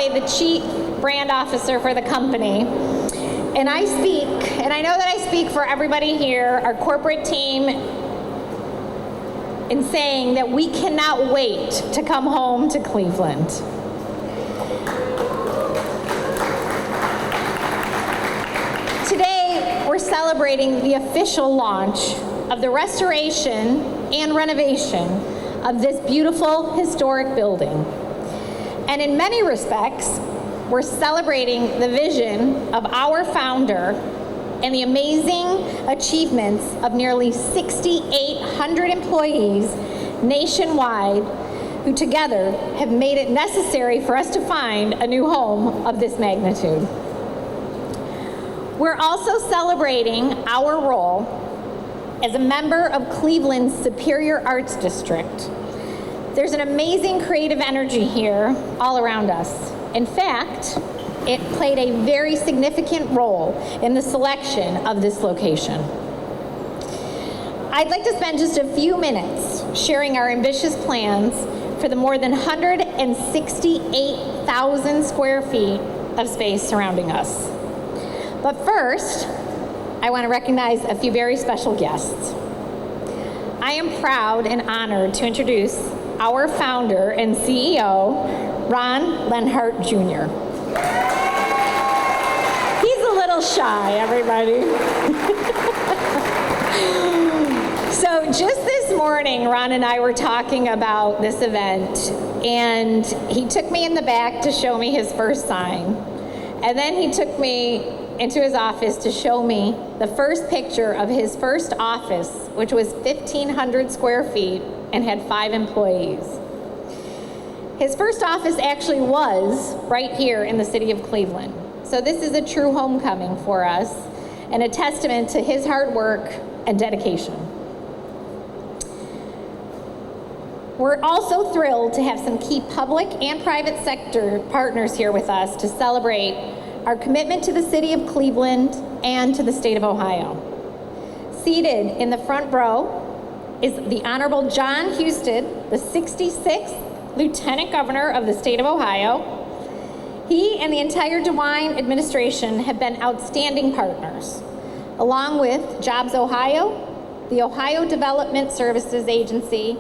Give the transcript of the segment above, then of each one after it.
The Chief Brand Officer for the company. And I speak, and I know that I speak for everybody here, our corporate team, in saying that we cannot wait to come home to Cleveland. Today, we're celebrating the official launch of the restoration and renovation of this beautiful historic building. And in many respects, we're celebrating the vision of our founder and the amazing achievements of nearly 6,800 employees nationwide who together have made it necessary for us to find a new home of this magnitude. We're also celebrating our role as a member of Cleveland's Superior Arts District. There's an amazing creative energy here all around us. In fact, it played a very significant role in the selection of this location. I'd like to spend just a few minutes sharing our ambitious plans for the more than 168,000 square feet of space surrounding us. But first, I want to recognize a few very special guests. I am proud and honored to introduce our founder and CEO, Ron Leonhardt Jr. He's a little shy, everybody. So just this morning, Ron and I were talking about this event, and he took me in the back to show me his first sign. And then he took me into his office to show me the first picture of his first office, which was 1,500 square feet and had 5 employees. His first office actually was right here in the city of Cleveland. So this is a true homecoming for us and a testament to his hard work and dedication. We're also thrilled to have some key public and private sector partners here with us to celebrate our commitment to the city of Cleveland and to the state of Ohio. Seated in the front row is the Honorable John Husted, the 66th Lieutenant Governor of the state of Ohio. He and the entire DeWine administration have been outstanding partners, along with Jobs Ohio, the Ohio Development Services Agency,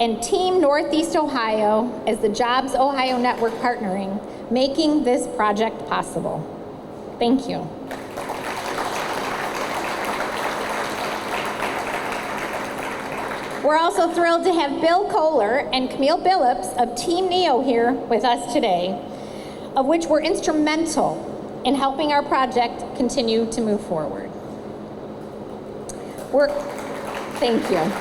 and Team Northeast Ohio as the Jobs Ohio Network partnering, making this project possible. Thank you. We're also thrilled to have Bill Kohler and Camille Billups of Team NEO here with us today, of which were instrumental in helping our project continue to move forward. Thank you.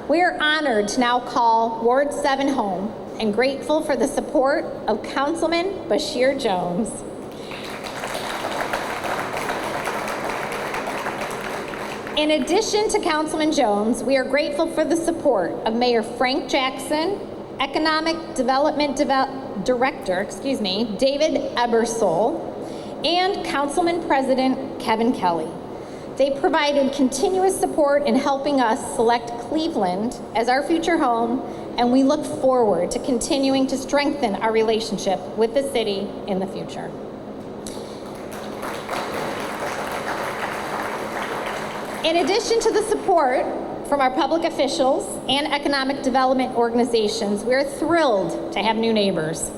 We are honored to now call Ward 7 home and grateful for the support of Councilman Bashir Jones. In addition to Councilman Jones, we are grateful for the support of Mayor Frank Jackson, Economic Development Director, David Ebersole, and Councilman President Kevin Kelly. They provided continuous support in helping us select Cleveland as our future home, and we look forward to continuing to strengthen our relationship with the city in the future. In addition to the support from our public officials and economic development organizations, we are thrilled to have new neighbors.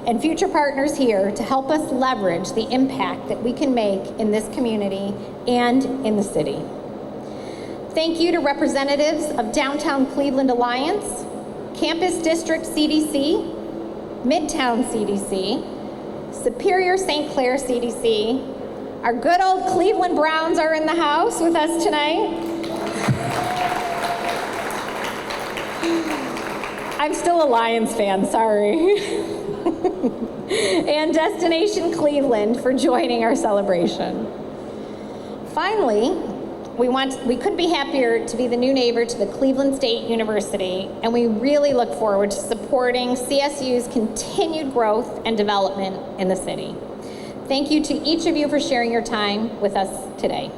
and future partners here to help us leverage the impact that we can make in this community and in the city. Thank you to representatives of Downtown Cleveland Alliance, Campus District CDC, Midtown CDC, Superior St. Clair CDC. Our good old Cleveland Browns are in the house with us tonight. I'm still a Lions fan, sorry. And Destination Cleveland for joining our celebration. Finally, we couldn't be happier to be the new neighbor to the Cleveland State University, and we really look forward to supporting CSU's continued growth and development in the city. Thank you to each of you for sharing your time with us today.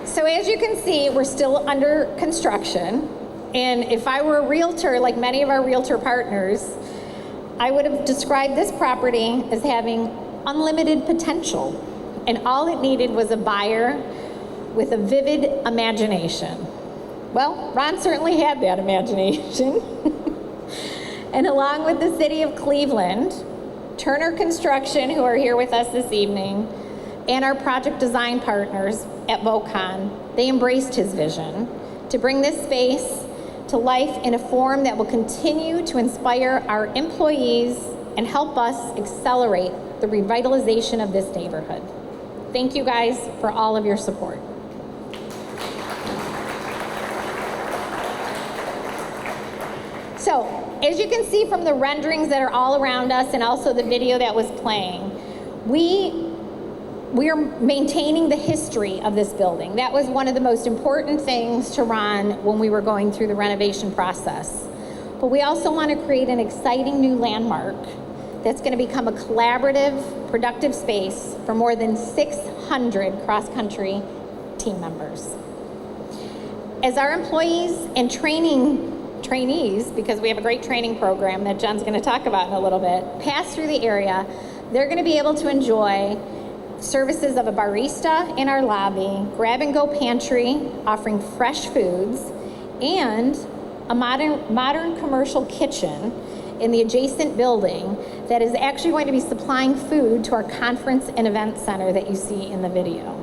So as you can see, we're still under construction, and if I were a realtor, like many of our realtor partners, I would have described this property as having unlimited potential, and all it needed was a buyer with a vivid imagination. Well, Ron certainly had that imagination. And along with the City of Cleveland, Turner Construction, who are here with us this evening, and our project design partners at VOCON, they embraced his vision to bring this space to life in a form that will continue to inspire our employees and help us accelerate the revitalization of this neighborhood. Thank you guys for all of your support. So, as you can see from the renderings that are all around us and also the video that was playing, we are maintaining the history of this building. That was one of the most important things to Ron when we were going through the renovation process. But we also want to create an exciting new landmark that's going to become a collaborative, productive space for more than 600 cross-country team members. As our employees and trainees, because we have a great training program that Jen's going to talk about in a little bit, pass through the area, they're going to be able to enjoy services of a barista in our lobby, grab-and-go pantry offering fresh foods, and a modern commercial kitchen in the adjacent building that is actually going to be supplying food to our conference and event center that you see in the video.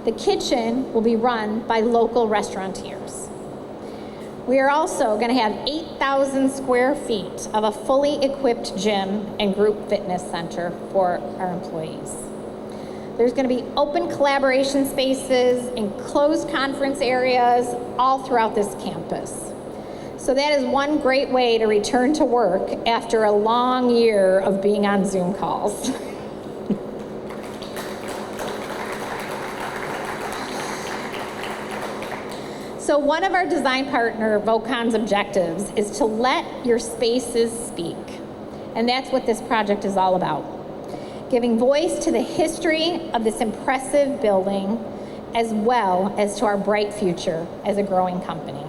The kitchen will be run by local restaurateurs. We are also going to have 8,000 square feet of a fully equipped gym and group fitness center for our employees. There's going to be open collaboration spaces, enclosed conference areas all throughout this campus. So that is one great way to return to work after a long year of being on Zoom calls. So one of our design partner, VOCON's objectives, is to let your spaces speak. And that's what this project is all about. Giving voice to the history of this impressive building, as well as to our bright future as a growing company.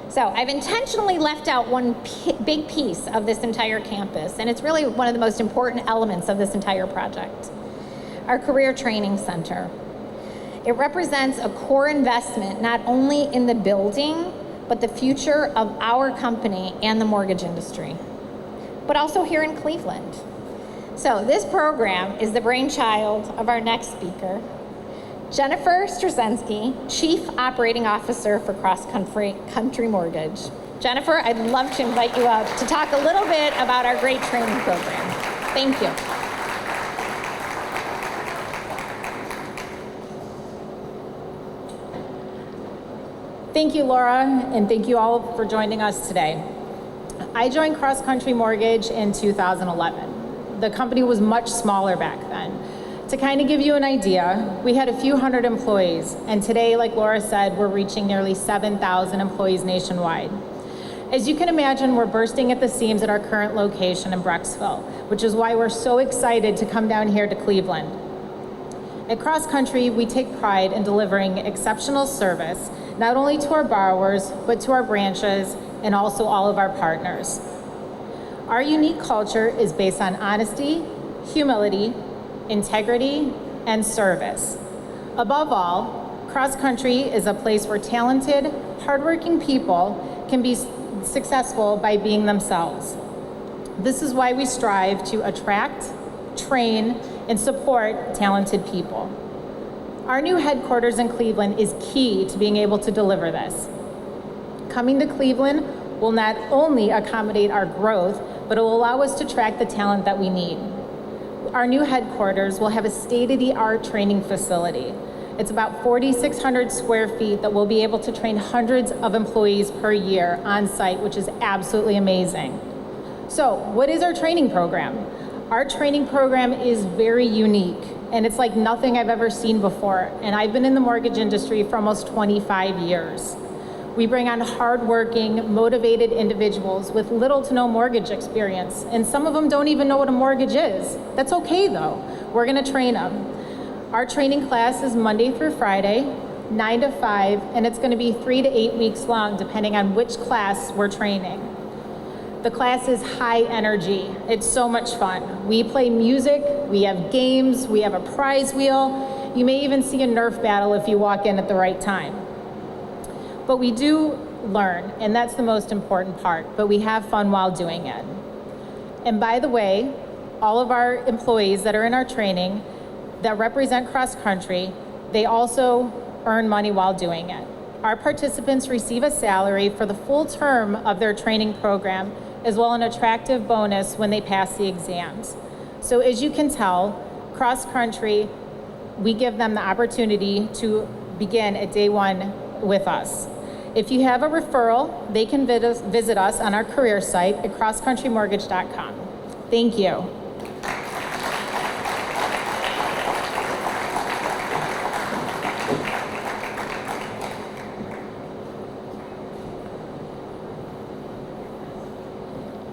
So I've intentionally left out one big piece of this entire campus, and it's really one of the most important elements of this entire project, our Career Training Center. It represents a core investment not only in the building, but the future of our company and the mortgage industry, but also here in Cleveland. So this program is the brainchild of our next speaker, Jennifer Straczynski, Chief Operating Officer for CrossCountry Mortgage. Jennifer, I'd love to invite you up to talk a little bit about our great training program. Thank you. Thank you, Laura, and thank you all for joining us today. I joined CrossCountry Mortgage in 2011. The company was much smaller back then. To kind of give you an idea, we had a few hundred employees, and today, like Laura said, we're reaching nearly 7,000 employees nationwide. As you can imagine, we're bursting at the seams at our current location in Brecksville, which is why we're so excited to come down here to Cleveland. At CrossCountry, we take pride in delivering exceptional service, not only to our borrowers, but to our branches and also all of our partners. Our unique culture is based on honesty, humility, integrity, and service. Above all, CrossCountry is a place where talented, hardworking people can be successful by being themselves. This is why we strive to attract, train, and support talented people. Our new headquarters in Cleveland is key to being able to deliver this. Coming to Cleveland will not only accommodate our growth, but it will allow us to attract the talent that we need. Our new headquarters will have a state-of-the-art training facility. It's about 4,600 square feet that will be able to train hundreds of employees per year on site, which is absolutely amazing. So, what is our training program? Our training program is very unique, and it's like nothing I've ever seen before. And I've been in the mortgage industry for almost 25 years. We bring on hardworking, motivated individuals with little to no mortgage experience, and some of them don't even know what a mortgage is. That's okay though. We're gonna train them. Our training class is Monday through Friday, 9 to 5, and it's gonna be 3 to 8 weeks long, depending on which class we're training. The class is high energy. It's so much fun. We play music, we have games, we have a prize wheel. You may even see a Nerf battle if you walk in at the right time. But we do learn, and that's the most important part, but we have fun while doing it. And by the way, all of our employees that are in our training that represent CrossCountry, they also earn money while doing it. Our participants receive a salary for the full term of their training program, as well as an attractive bonus when they pass the exams. So as you can tell, CrossCountry, we give them the opportunity to begin at day one with us. If you have a referral, they can visit us on our career site at crosscountrymortgage.com. Thank you.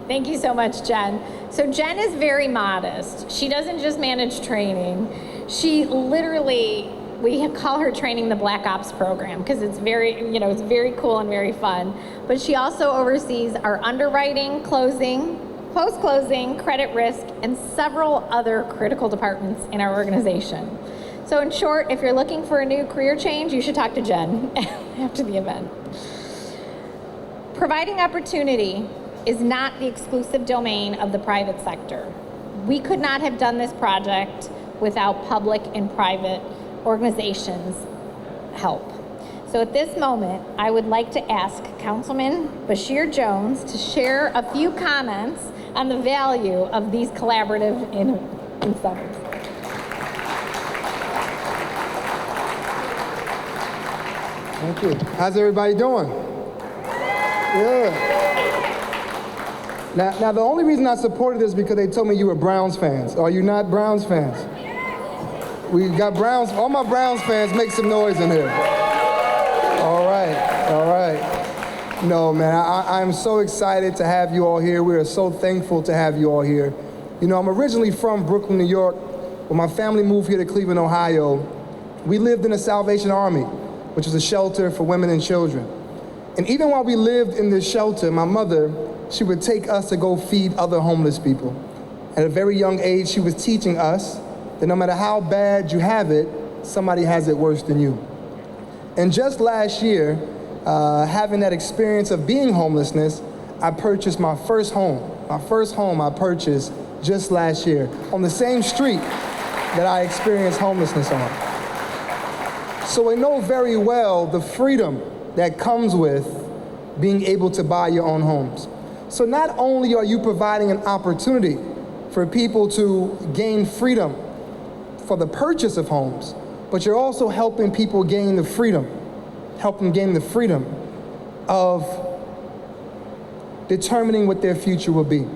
Thank you so much, Jen. So Jen is very modest. She doesn't just manage training. She literally, we call her training the Black Ops program because it's very, it's very cool and very fun. But she also oversees our underwriting, closing, post-closing, credit risk, and several other critical departments in our organization. So in short, if you're looking for a new career change, you should talk to Jen after the event. Providing opportunity is not the exclusive domain of the private sector. We could not have done this project without public and private organizations' help. So at this moment, I would like to ask Councilman Bashir Jones to share a few comments on the value of these collaborative incentives. Thank you. How's everybody doing? Yeah. Now, the only reason I supported this is because they told me you were Browns fans. Are you not Browns fans? We got Browns. All my Browns fans, make some noise in here. All right. No, man, I'm so excited to have you all here. We are so thankful to have you all here. You know, I'm originally from Brooklyn, New York. When my family moved here to Cleveland, Ohio, we lived in a Salvation Army, which is a shelter for women and children. And even while we lived in this shelter, my mother, she would take us to go feed other homeless people. At a very young age, she was teaching us that no matter how bad you have it, somebody has it worse than you. And just last year, having that experience of being homelessness, I purchased my first home. My first home I purchased just last year on the same street that I experienced homelessness on. So I know very well the freedom that comes with being able to buy your own homes. So not only are you providing an opportunity for people to gain freedom for the purchase of homes, but you're also helping people gain the freedom, of determining what their future will be.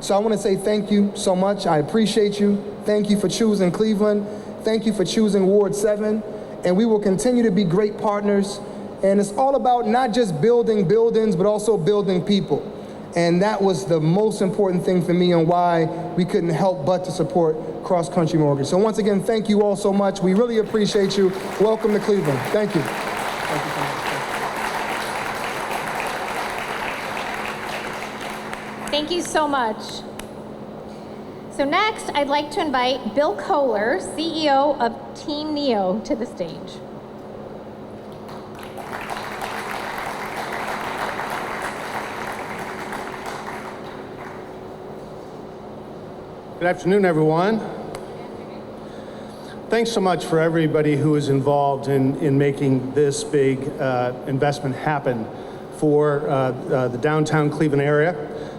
So I want to say thank you so much. I appreciate you. Thank you for choosing Cleveland. Thank you for choosing Ward 7. And we will continue to be great partners. And it's all about not just building buildings, but also building people. And that was the most important thing for me and why we couldn't help but to support CrossCountry Mortgage. So once again, thank you all so much. We really appreciate you. Welcome to Cleveland. Thank you. Thank you so much. Thank you so much. So next, I'd like to invite Bill Kohler, CEO of Team Neo, to the stage. Good afternoon, everyone. Thanks so much for everybody who is involved in making this big investment happen for the downtown Cleveland area.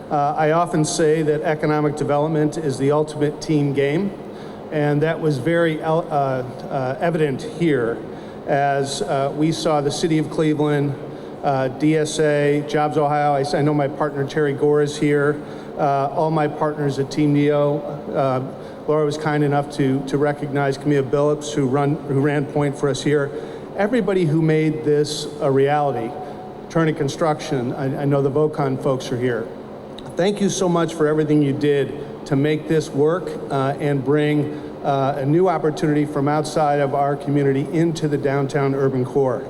I often say that economic development is the ultimate team game, and that was very evident here as we saw the city of Cleveland, DSA, Jobs Ohio. I know my partner Terry Gore is here. All my partners at Team Neo. Laura was kind enough to recognize Camille Billups, who ran point for us here. Everybody who made this a reality. Turner Construction, I know the Vocon folks are here. Thank you so much for everything you did to make this work and bring a new opportunity from outside of our community into the downtown urban core.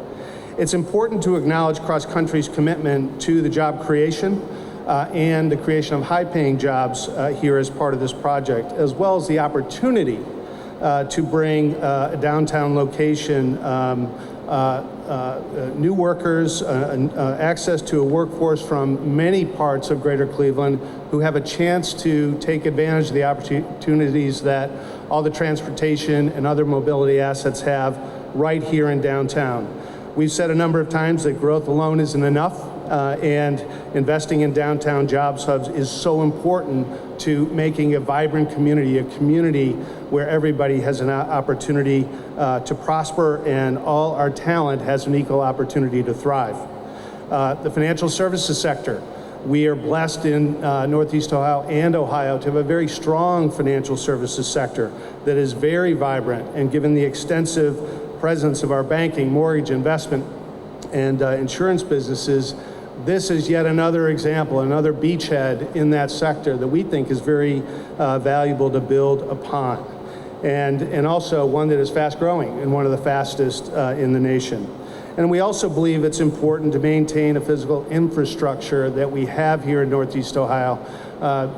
It's important to acknowledge CrossCountry's commitment to the job creation and the creation of high-paying jobs here as part of this project, as well as the opportunity to bring a downtown location, new workers, access to a workforce from many parts of Greater Cleveland who have a chance to take advantage of the opportunities that all the transportation and other mobility assets have right here in downtown. We've said a number of times that growth alone isn't enough. And investing in downtown jobs hubs is so important to making a vibrant community, a community where everybody has an opportunity to prosper and all our talent has an equal opportunity to thrive. The financial services sector. We are blessed in Northeast Ohio and Ohio to have a very strong financial services sector that is very vibrant, and given the extensive presence of our banking, mortgage, investment, and insurance businesses, this is yet another example, another beachhead in that sector that we think is very valuable to build upon. And also one that is fast growing and one of the fastest in the nation. And we also believe it's important to maintain a physical infrastructure that we have here in Northeast Ohio.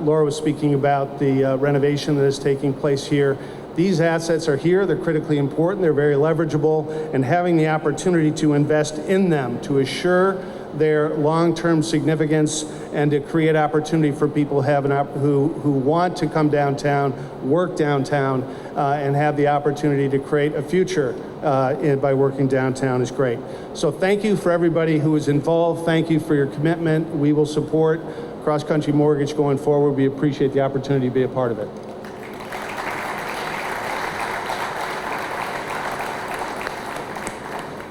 Laura was speaking about the renovation that is taking place here. These assets are here, they're critically important, they're very leverageable, and having the opportunity to invest in them to assure their long-term significance and to create opportunity for people who want to come downtown, work downtown, and have the opportunity to create a future by working downtown is great. So thank you for everybody who is involved. Thank you for your commitment. We will support CrossCountry Mortgage going forward. We appreciate the opportunity to be a part of it.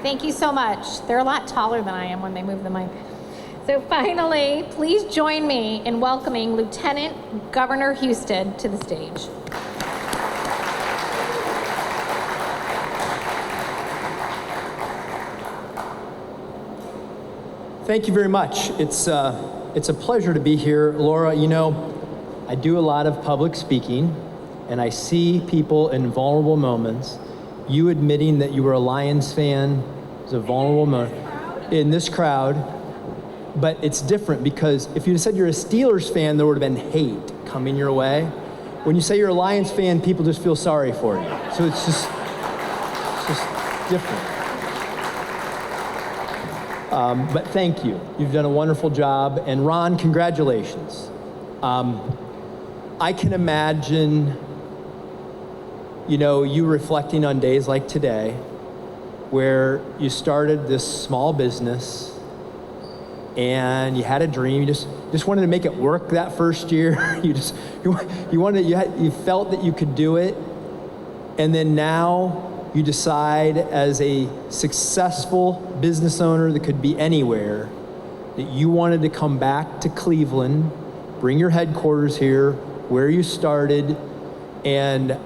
Thank you so much. They're a lot taller than I am when they move the mic. So finally, please join me in welcoming Lieutenant Governor Houston to the stage. Thank you very much. It's a pleasure to be here. Laura, you know, I do a lot of public speaking, and I see people in vulnerable moments. You admitting that you were a Lions fan is a vulnerable moment in this crowd, but it's different because if you said you're a Steelers fan, there would have been hate coming your way. When you say you're a Lions fan, people just feel sorry for you. So it's just different. But thank you. You've done a wonderful job. And Ron, congratulations. I can imagine, you know, you reflecting on days like today where you started this small business and you had a dream. You just wanted to make it work that first year. you felt that you could do it. And then now you decide as a successful business owner that could be anywhere that you wanted to come back to Cleveland, bring your headquarters here, where you started, and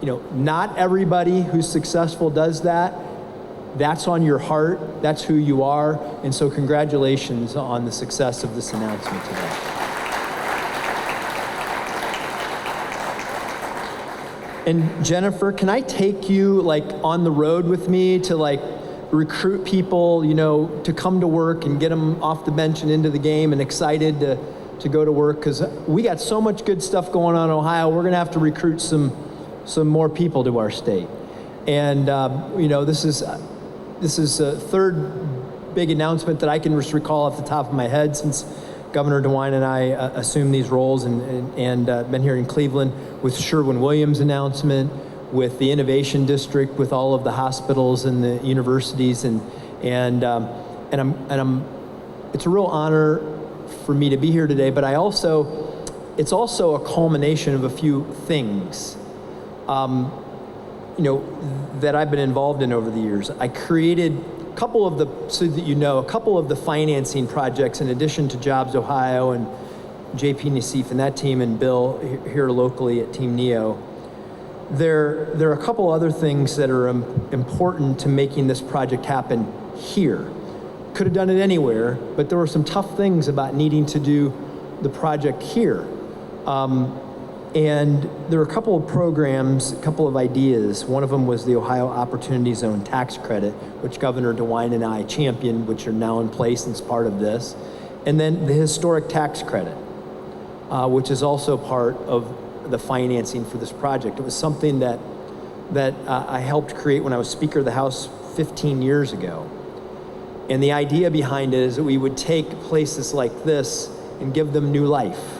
you know, not everybody who's successful does that. That's on your heart, that's who you are, and so congratulations on the success of this announcement today. And Jennifer, can I take you like on the road with me to like recruit people, you know, to come to work and get them off the bench and into the game and excited to go to work? Because we got so much good stuff going on in Ohio. We're going to have to recruit some more people to our state. And you know, this is a third big announcement that I can just recall off the top of my head since Governor DeWine and I assumed these roles and been here in Cleveland with Sherwin-Williams announcement, with the Innovation District, with all of the hospitals and the universities, and it's a real honor for me to be here today. But it's also a culmination of a few things, that I've been involved in over the years. I created a couple of the financing projects in addition to Jobs Ohio and JP Nassif and that team, and Bill here locally at Team NEO. There are a couple other things that are important to making this project happen here. Could have done it anywhere, but there were some tough things about needing to do the project here. And there were a couple of programs, a couple of ideas. One of them was the Ohio Opportunity Zone tax credit, which Governor DeWine and I championed, which are now in place and is part of this. And then the historic tax credit, which is also part of the financing for this project. It was something that I helped create when I was Speaker of the House 15 years ago. And the idea behind it is that we would take places like this and give them new life.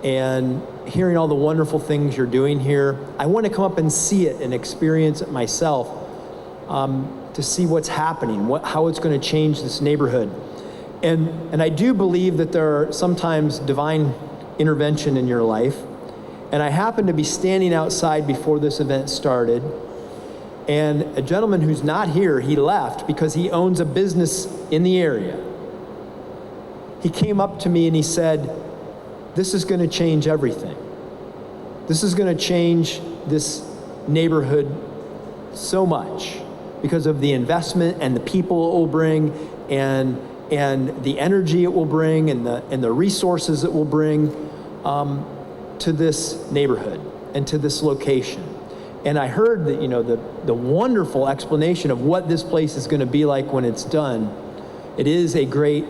And hearing all the wonderful things you're doing here, I want to come up and see it and experience it myself, to see what's happening, how it's going to change this neighborhood. And I do believe that there are sometimes divine intervention in your life. And I happened to be standing outside before this event started, and a gentleman who's not here, he left because he owns a business in the area. He came up to me and he said, "This is going to change everything. This is going to change this neighborhood so much because of the investment and the people it will bring, and the energy it will bring, and the resources it will bring to this neighborhood and to this location." And I heard that, the wonderful explanation of what this place is going to be like when it's done. It is a great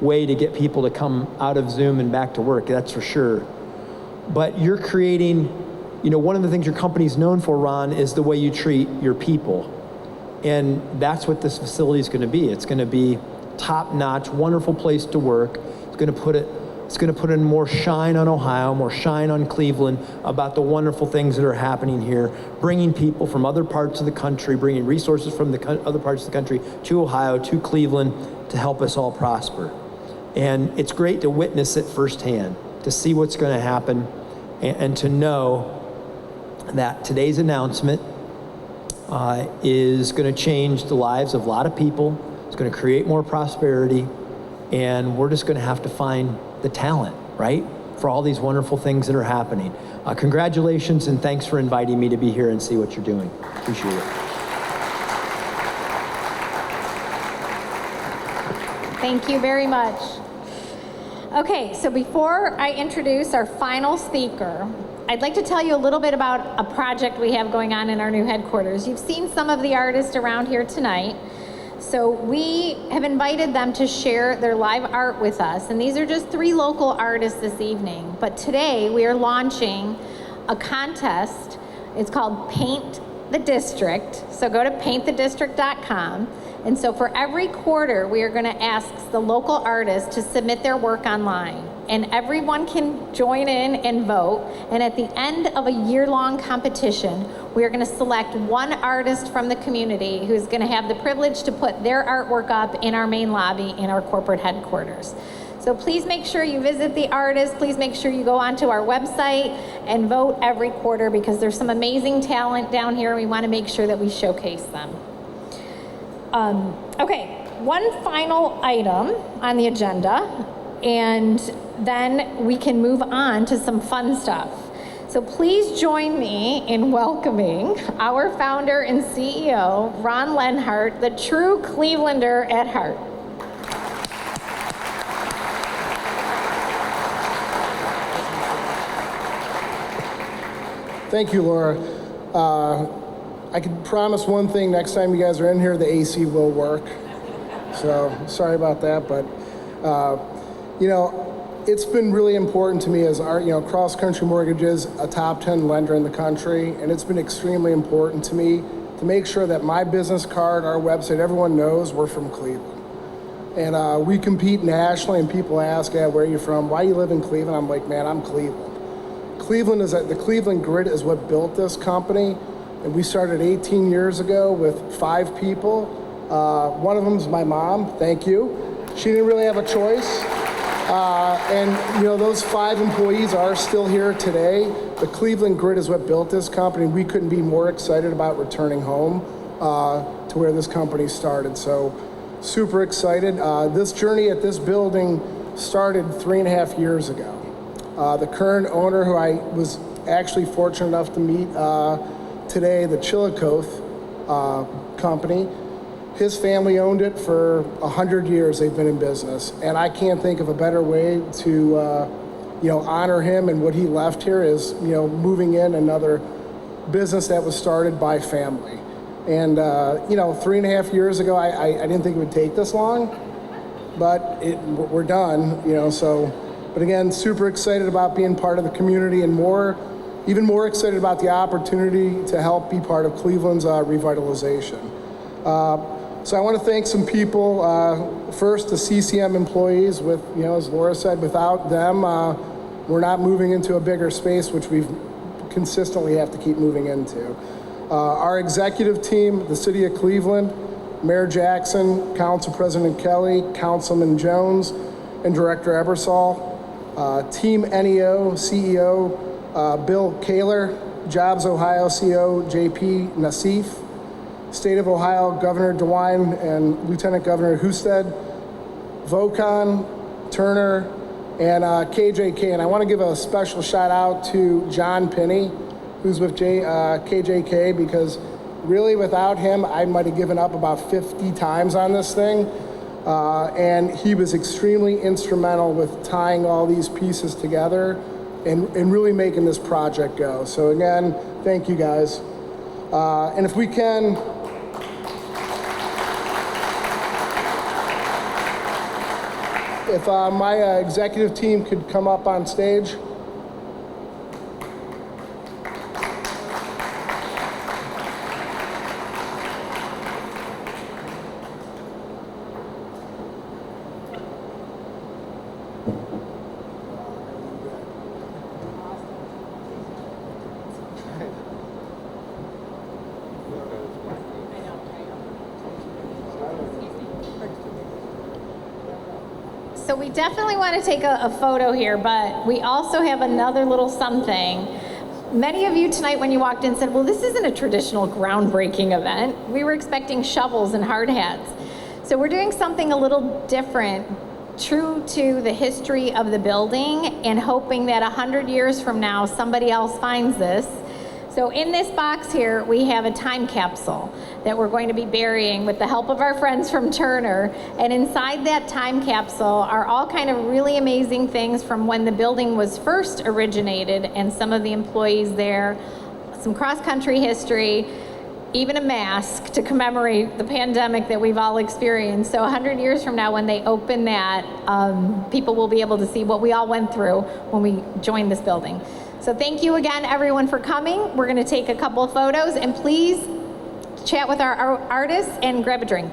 way to get people to come out of Zoom and back to work, that's for sure. But you're creating, one of the things your company's known for, Ron, is the way you treat your people. And that's what this facility is going to be. It's going to be top-notch, wonderful place to work. It's going to put in more shine on Ohio, more shine on Cleveland about the wonderful things that are happening here, bringing people from other parts of the country, bringing resources from the other parts of the country to Ohio, to Cleveland, to help us all prosper. And it's great to witness it firsthand, to see what's going to happen, and to know that today's announcement is going to change the lives of a lot of people. It's going to create more prosperity, and we're just going to have to find the talent, right, for all these wonderful things that are happening. Congratulations, and thanks for inviting me to be here and see what you're doing. Appreciate it. Thank you very much. Okay, so before I introduce our final speaker, I'd like to tell you a little bit about a project we have going on in our new headquarters. You've seen some of the artists around here tonight. So we have invited them to share their live art with us. And these are just 3 local artists this evening. But today we are launching a contest. It's called Paint the District. So go to paintthedistrict.com. And so for every quarter, we are going to ask the local artists to submit their work online. And everyone can join in and vote. And at the end of a year-long competition, we are going to select one artist from the community who's going to have the privilege to put their artwork up in our main lobby in our corporate headquarters. So please make sure you visit the artist. Please make sure you go onto our website and vote every quarter, because there's some amazing talent down here, and we want to make sure that we showcase them. Okay, one final item on the agenda, and then we can move on to some fun stuff. So please join me in welcoming our founder and CEO, Ron Leonhardt, the true Clevelander at heart. Thank you, Laura. I can promise one thing: next time you guys are in here, the AC will work. So sorry about that, but it's been really important to me as our, CrossCountry Mortgage is a top 10 lender in the country, and it's been extremely important to me to make sure that my business card, our website, everyone knows we're from Cleveland. And we compete nationally, and people ask, where are you from? Why do you live in Cleveland? I'm like, man, I'm Cleveland. The Cleveland grid is what built this company. And we started 18 years ago with 5 people. One of them is my mom, thank you. She didn't really have a choice. And those 5 employees are still here today. The Cleveland grid is what built this company. We couldn't be more excited about returning home to where this company started. So super excited. This journey at this building started 3.5 years ago. The current owner, who I was actually fortunate enough to meet today, the Chillicothe company, his family owned it for 100 years. They've been in business, and I can't think of a better way to honor him and what he left here is moving in another business that was started by family. And 3.5 years ago, I didn't think it would take this long, but we're done. But again, super excited about being part of the community, and even more excited about the opportunity to help be part of Cleveland's revitalization. So I want to thank some people. First, the CCM employees. As Laura said, without them, we're not moving into a bigger space, which we consistently have to keep moving into. Our executive team, the City of Cleveland, Mayor Jackson, Council President Kelly, Councilman Jones, and Director Ebersol. Team NEO, CEO Bill Kaler, Jobs Ohio CEO JP Nassif, State of Ohio Governor DeWine and Lieutenant Governor Husted, Vocon, Turner, and KJK. And I want to give a special shout out to John Pinney, who's with KJK, because really without him, I might have given up about 50 times on this thing. And he was extremely instrumental with tying all these pieces together and really making this project go. So again, thank you guys. And if we can, if my executive team could come up on stage. So we definitely want to take a photo here, but we also have another little something. Many of you tonight when you walked in said, well, this isn't a traditional groundbreaking event. We were expecting shovels and hard hats. So we're doing something a little different, true to the history of the building, and hoping that 100 years from now, somebody else finds this. So in this box here, we have a time capsule that we're going to be burying with the help of our friends from Turner. And inside that time capsule are all kind of really amazing things from when the building was first originated and some of the employees there, some cross-country history, even a mask to commemorate the pandemic that we've all experienced. So 100 years from now, when they open that, people will be able to see what we all went through when we joined this building. So thank you again, everyone, for coming. We're going to take a couple of photos, and please chat with our artists and grab a drink.